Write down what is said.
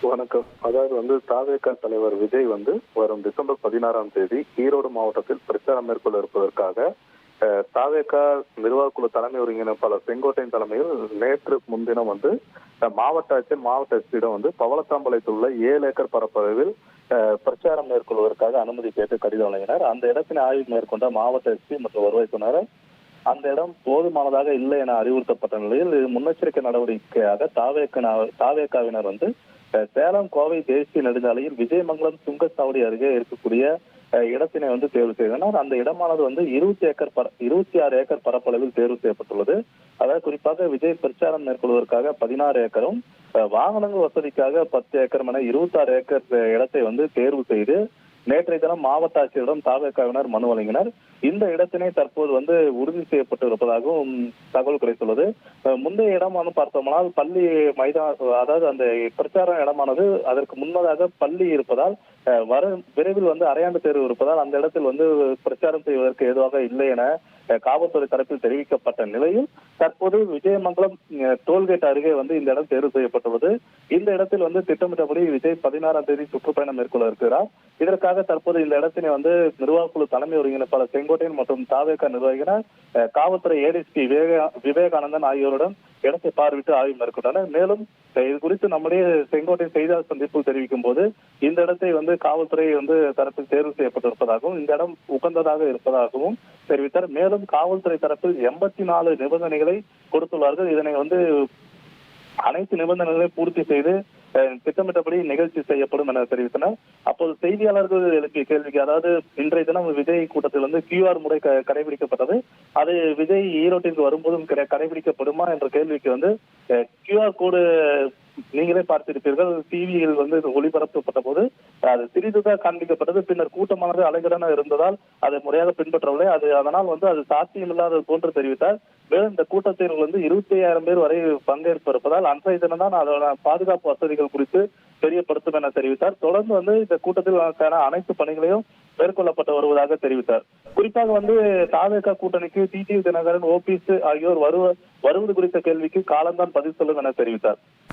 வணக்கம். அதாவது தாவேகா தலைவர் விஜய் வரும் டிசம்பர் 16ஆம் தேதி ஈரோடு மாவட்டத்தில் பிரச்சாரம் மேற்கொள்ள இருப்பதற்காக தாவேகா நிர்வாக குழு தலைமை ஒருங்கிணைப்பாளர் செங்கோட்டையன் தலைமையில் நேற்று முன்தினம் மாவட்ட ஆட்சியர் மாவட்ட எஸ்பியிடம் பவளத்தாம்பாளையத்தில் உள்ள 7 ஏக்கர் பரப்பளவில் பிரச்சாரம் மேற்கொள்வதற்காக அனுமதி கேட்டு கடிதம் வழங்கினார். அந்த இடத்தினை ஆய்வு மேற்கொண்ட மாவட்ட எஸ்பி மற்றும் வருவாய்த்துறையினர் அந்த இடம் போதுமானதாக இல்லை என அறிவுறுத்தப்பட்ட நிலையில் முன்னெச்சரிக்கை நடவடிக்கையாக தாவேகாவினர் சேலம் கோவை தேசிய நெடுஞ்சாலையில் விஜயமங்கலம் சுங்கச்சாவடி அருகே இருக்கக்கூடிய இடத்தினை தேர்வு செய்தனர். அந்த இடமானது 26 ஏக்கர் பரப்பளவில் தேர்வு செய்யப்பட்டுள்ளது. அதாவது குறிப்பாக விஜய் பிரச்சாரம் மேற்கொள்வதற்காக 16 ஏக்கரும் வாகனங்கள் வசதிக்காக 10 ஏக்கரும் என 26 ஏக்கர் இடத்தை தேர்வு செய்து நேற்றைய தினம் மாவட்ட ஆட்சியரிடம் தாவேகாவினர் மனு வழங்கினர். இந்த இடத்தினை தற்போது உறுதி செய்யப்பட்டு இருப்பதாகவும் தகவல் கிடைத்துள்ளது. முந்தைய இடம் பார்த்தோம்னால் பள்ளி அதாவது அந்த பிரச்சார இடமானது அதற்கு முன்னதாக பள்ளி இருப்பதால் விரைவில் அரையாண்டு தேர்வு இருப்பதால் அந்த இடத்தில் பிரச்சாரம் செய்வதற்கு ஏதுவாக இல்லை என காவல்துறை தரப்பில் தெரிவிக்கப்பட்ட நிலையில் தற்போது விஜயமங்கலம் டோல்கேட் அருகே இந்த இடம் தேர்வு செய்யப்பட்டுள்ளது. இந்த இடத்தில் திட்டமிட்டபடி விஜய் 16ஆம் தேதி சுற்றுப்பயணம் மேற்கொள்ள இருக்கிறார். இதற்காக தற்போது இந்த இடத்தினை நிர்வாக குழு தலைமை ஒருங்கிணைப்பாளர் செங்கோட்டையன் மற்றும் தாவேகா நிர்வாகிகள் காவல்துறை ஏடிஎஸ்பி விவேகானந்தன் ஆகியோருடன் இடத்தை பார்வையிட்டு ஆய்வு மேற்கொண்டனர். மேலும் இது குறித்து நம்முடைய செங்கோட்டை செய்தியாளர் சந்திப்பில் தெரிவிக்கும் போது இந்த இடத்தை காவல்துறை தரப்பில் தேர்வு செய்யப்பட்டிருப்பதாகவும் இந்த இடம் உகந்ததாக இருப்பதாகவும் தெரிவித்தார். மேலும் காவல்துறை தரப்பில் 84 நிபந்தனைகளை கொடுத்துள்ளார்கள். இதனை அனைத்து நிபந்தனைகளை பூர்த்தி செய்து திட்டமிட்டபடி நிகழ்ச்சி செய்யப்படும் என தெரிவித்தனர். அப்போது செய்தியாளர்கள் எழுப்பிய கேள்விக்கு, அதாவது இன்றைய தினம் விஜய் கூட்டத்தில் QR முறை கடைபிடிக்கப்பட்டது, அது விஜய் ஈரோட்டிற்கு வரும்போதும் கடைபிடிக்கப்படுமா என்ற கேள்விக்கு QR கோடு நீங்களே பார்த்திருப்பீர்கள். டிவியில் ஒளிபரப்பப்பட்ட போது அது சிறிதுதான் காண்பிக்கப்பட்டது. பின்னர் கூட்டமானது அலைகடன இருந்ததால் அதை முறையாக பின்பற்றவில்லை. அதனால் அது சாத்தியமில்லாதது போன்று தெரிவித்தார். மேலும் இந்த கூட்டத்தில் 25,000 பேர் வரை பங்கேற்பு இருப்பதால் அன்றைய தினம் தான் அதோட பாதுகாப்பு வசதிகள் குறித்து தெரியப்படுத்தும் என தெரிவித்தார். தொடர்ந்து இந்த கூட்டத்தில் அனைத்து பணிகளையும் மேற்கொள்ளப்பட்டு வருவதாக தெரிவித்தார். குறிப்பாக தாவேகா கூட்டணிக்கு டிடிவி தினகரன், ஓபிஎஸ் ஆகியோர் வருவது குறித்த கேள்விக்கு காலம்தான் பதில் சொல்லும் என தெரிவித்தார்.